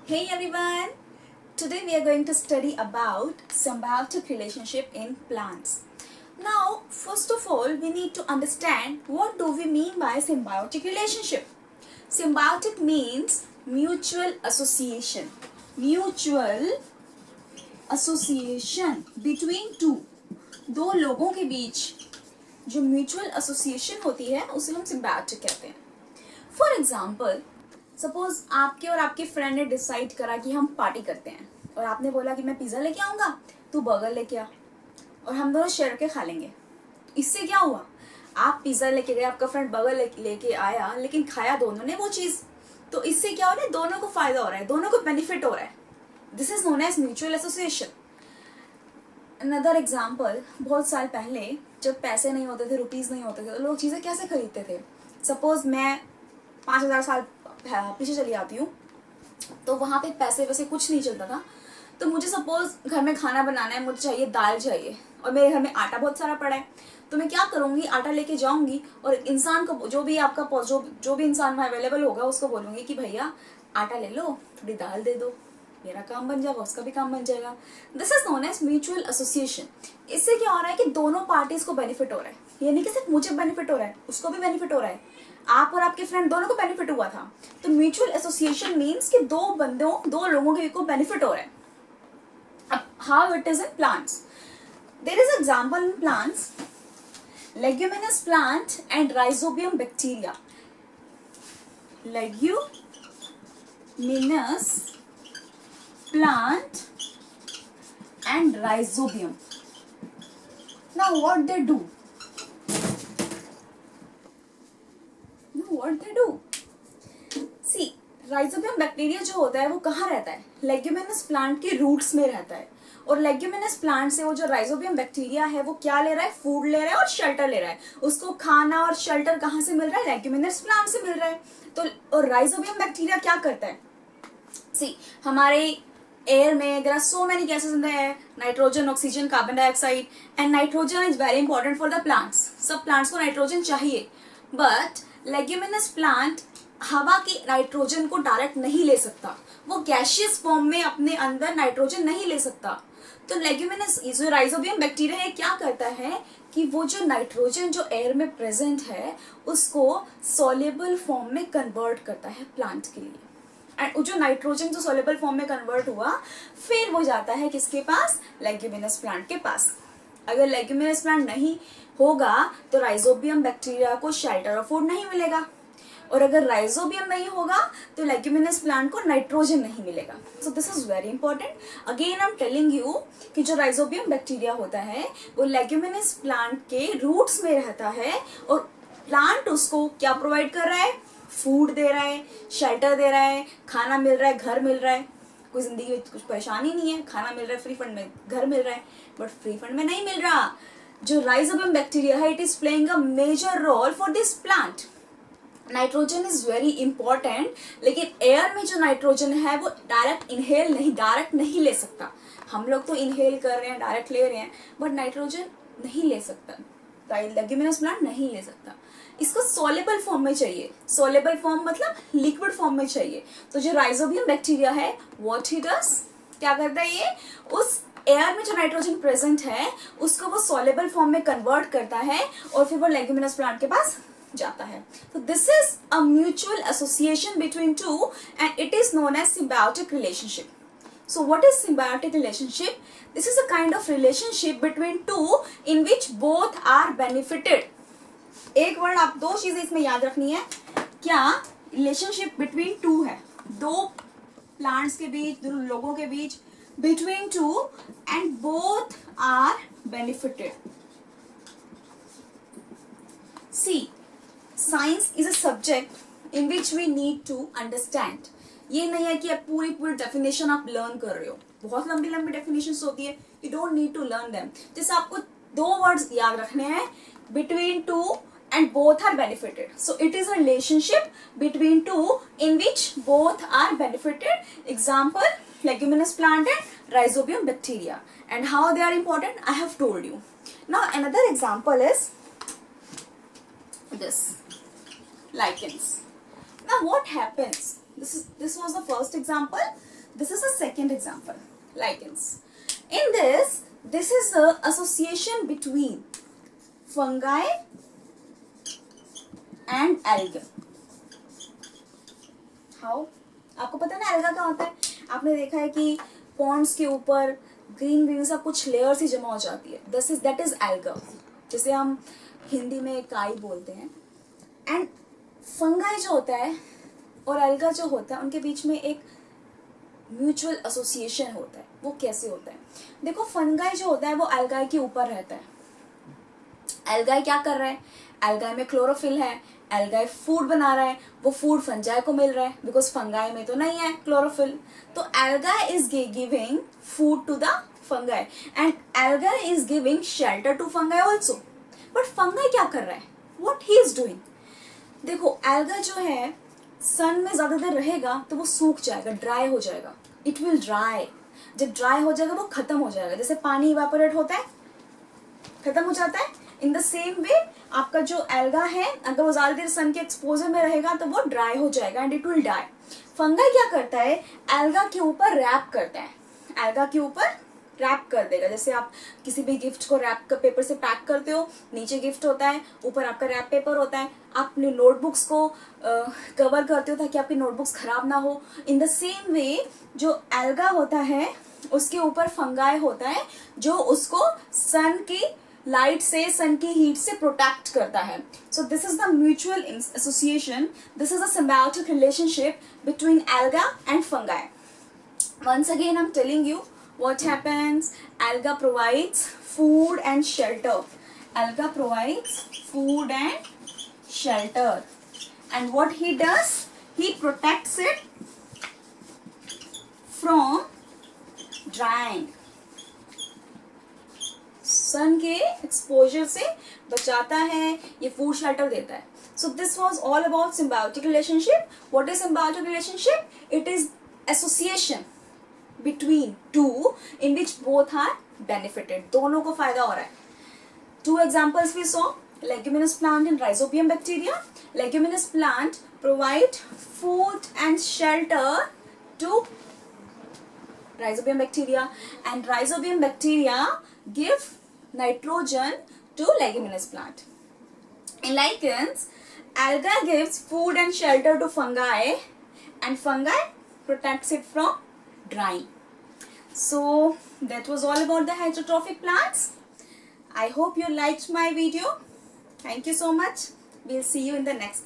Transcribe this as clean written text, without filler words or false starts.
Hey everyone! Today we are going to study about symbiotic relationship in plants. Now, first of all, we need to understand what do we mean by symbiotic relationship. Symbiotic means mutual association. Mutual association between two. दो लोगों के बीच जो mutual association होती है उसे हम symbiotic कहते हैं. फॉर एग्जाम्पल, सपोज आपके और आपके फ्रेंड ने डिसाइड करा कि हम पार्टी करते हैं और आपने बोला कि मैं पिज्जा लेके आऊंगा, तू बर्गर लेके आ और हम दोनों शेयर के खा लेंगे. इससे क्या हुआ? आप पिज्जा लेके गए, आपका फ्रेंड बर्गर लेके आया, लेकिन खाया दोनों ने वो चीज. तो इससे क्या हो रहा है? दोनों को फायदा हो रहा है, दोनों को बेनिफिट हो रहा है. This is known as mutual association. Another example, बहुत साल पहले जब पैसे नहीं होते थे, रुपीज नहीं होते थे, तो लोग चीजें कैसे खरीदते थे? सपोज मैं 5000 साल पीछे चली आती हूँ, तो वहां पे पैसे वैसे कुछ नहीं चलता था. तो मुझे सपोज घर में खाना बनाना है, मुझे चाहिए दाल चाहिए और मेरे घर में आटा बहुत सारा पड़ा है. तो मैं क्या करूंगी? आटा लेके जाऊंगी और इंसान को, जो भी आपका जो भी इंसान में अवेलेबल होगा, उसको बोलूंगी कि भैया आटा ले लो, थोड़ी दाल दे दो, मेरा काम बन जाएगा, उसका भी काम बन जाएगा. This is known as mutual association. इससे क्या हो रहा है कि दोनों पार्टीज को बेनिफिट हो रहा है. ये नहीं कि सिर्फ मुझे बेनिफिट हो रहा है, उसको भी बेनिफिट हो रहा है, आप और आपके फ्रेंड दोनों को बेनिफिट हुआ था. तो म्यूचुअल एसोसिएशन मीन्स कि दो लोगों के को बेनिफिट हो रहा है. अब how it is in plants. There is example in plants, leguminous plant and rhizobium bacteria. लेग्यूमिनस plant and rhizobium. Now what they do? See, rhizobium bacteria जो होता है वो कहाँ रहता है? लेग्यूमिनस प्लांट के रूट्स में रहता है. और लेग्यूमिनस प्लांट से वो जो राइजोबियम बैक्टीरिया है वो क्या ले रहा है? फूड ले रहा है और शेल्टर ले रहा है. उसको खाना और शेल्टर कहाँ से मिल रहा है? लेग्यूमिनस प्लांट से मिल रहा है. तो और राइजोबियम बैक्टीरिया क्या करता है? सी, हमारे air में there are so many gases in the air, nitrogen, oxygen, carbon dioxide, and nitrogen is very important for the plants. सब plants को nitrogen चाहिए, but leguminous plant हवा की नाइट्रोजन को डायरेक्ट नहीं ले सकता. वो गैशियस फॉर्म में अपने अंदर नाइट्रोजन नहीं ले सकता. तो लेग्यूमिनस जो राइजोबियम बैक्टीरिया है क्या करता है कि वो जो नाइट्रोजन जो एयर में प्रेजेंट है उसको सॉल्युबल फॉर्म में कन्वर्ट करता है प्लांट के लिए. एंड जो नाइट्रोजन जो सोलेबल फॉर्म में कन्वर्ट हुआ फिर वो जाता है किसके पास? लेग्यूमिनस प्लांट के पास. अगर लेग्यूमिनस प्लांट नहीं होगा तो राइजोबियम बैक्टीरिया को शेल्टर और फूड नहीं मिलेगा. और अगर राइजोबियम नहीं होगा तो लेग्यूमिनस प्लांट को नाइट्रोजन नहीं मिलेगा. So this is very important. Again I am telling you कि जो राइजोबियम बैक्टीरिया होता है वो लेग्यूमिनस प्लांट के रूट्स में रहता है और प्लांट उसको क्या प्रोवाइड कर रहा है? फूड दे रहा है, शेल्टर दे रहा है, खाना मिल रहा है, घर मिल रहा है. कोई जिंदगी में कुछ परेशानी नहीं है, खाना मिल रहा है फ्री फंड में, घर मिल रहा है, बट फ्री फंड में नहीं मिल रहा. जो राइजोबियम बैक्टीरिया है it is playing a major role for this plant. Nitrogen is very important, लेकिन एयर में जो नाइट्रोजन है वो डायरेक्ट नहीं ले सकता. हम लोग तो इनहेल कर रहे हैं, डायरेक्ट ले रहे हैं, बट नाइट्रोजन नहीं ले सकता. लेग्यूमिनस प्लांट नहीं ले सकता. इसको सोलेबल फॉर्म में चाहिए. सोलेबल फॉर्म मतलब लिक्विड फॉर्म में चाहिए. तो जो राइजोबियम बैक्टीरिया है व्हाट ही डज, क्या करता है? ये उस एयर में जो नाइट्रोजन प्रेजेंट है उसको वो सोलेबल फॉर्म में कन्वर्ट करता है और फिर वो लेग्यूमिनस प्लांट के पास जाता है. तो this is a mutual association between two and it is known as symbiotic relationship. So what is symbiotic relationship? This is a kind of relationship between two in which both are benefited. एक word, आप दो चीजें इसमें याद रखनी है. क्या? Relationship between two है, दो प्लांट्स के बीच, दो लोगों के बीच, between two and both are benefited. See, science is a subject in which we need to understand. ये नहीं है कि आप पूरी डेफिनेशन आप लर्न कर रहे हो. बहुत लंबी डेफिनेशंस होती है, you don't need to learn them. जैसे आपको दो वर्ड्स याद रखने हैं, between two and both are benefited. So it is a relationship between two in which both are benefited. Example, leguminous plant and rhizobium bacteria. And how they are important, I have told you. Now another example is this, lichens. Now what happens? This was the first example. This is a second example, lichens. In this is the association between fungi and algae. How? आपको पता है ना alga क्या होता है? आपने देखा है कि पॉन्ड्स के ऊपर ग्रीन ग्रीन सा कुछ लेयर सी जमा हो जाती है. दैट इज alga, जिसे हम हिंदी में काई बोलते हैं. एंड फंगाई जो होता है और alga जो होता है, उनके बीच में एक म्यूचुअल एसोसिएशन होता है. वो कैसे होता है? देखो, फंगाई जो होता है वो algae के ऊपर रहता है. algae क्या कर रहा है? algae में क्लोरोफिल है. algae फूड बना रहा है. वो फूड फंजाई को मिल रहा है, बिकॉज फंगाई में तो नहीं है क्लोरोफिल. तो algae is giving food to the fungi and algae is giving shelter to fungi also. But fungi क्या कर रहा है? What he is doing? देखो, algae जो है सन में ज्यादा देर रहेगा तो वो सूख जाएगा, ड्राई हो जाएगा. It will dry. जब ड्राई हो जाएगा वो खत्म हो जाएगा. जैसे पानी इवेपोरेट होता है, खत्म हो जाता है. इन द सेम वे आपका जो एल्गा है, अगर वो ज्यादा देर सन के एक्सपोजर में रहेगा तो वो ड्राई हो जाएगा and it will die. Fungi क्या करता है? एल्गा के ऊपर रैप करता है. एल्गा के ऊपर रैप कर देगा. जैसे आप किसी भी गिफ्ट को रैप कर पेपर से पैक करते हो, नीचे गिफ्ट होता है, ऊपर आपका रैप पेपर होता है. आप अपने नोटबुक्स को कवर करते हो ताकि आपकी नोटबुक्स खराब ना हो. इन द सेम वे जो एल्गा होता है उसके ऊपर फंगाई होता है जो उसको सन की लाइट से, सन की हीट से प्रोटेक्ट करता है. So this is the mutual association. This is a symbiotic relationship between alga and fungi. Once again, I'm telling you what happens. Alga provides food and shelter. Alga provides food and shelter. And what he does, he protects it from drying. सन के exposure से बचाता है, ये food shelter देता है. So this was all about symbiotic relationship. What is symbiotic relationship? It is association between two in which both are benefited. दोनों को फायदा हो रहा है. Two examples we saw: leguminous plant and rhizobium bacteria. Leguminous plant provide food and shelter to rhizobium bacteria, and rhizobium bacteria give nitrogen to leguminous plant. In lichens, alga gives food and shelter to fungi, and fungi protects it from drying. So that was all about the heterotrophic plants. I hope you liked my video. Thank you so much. We'll see you in the next video.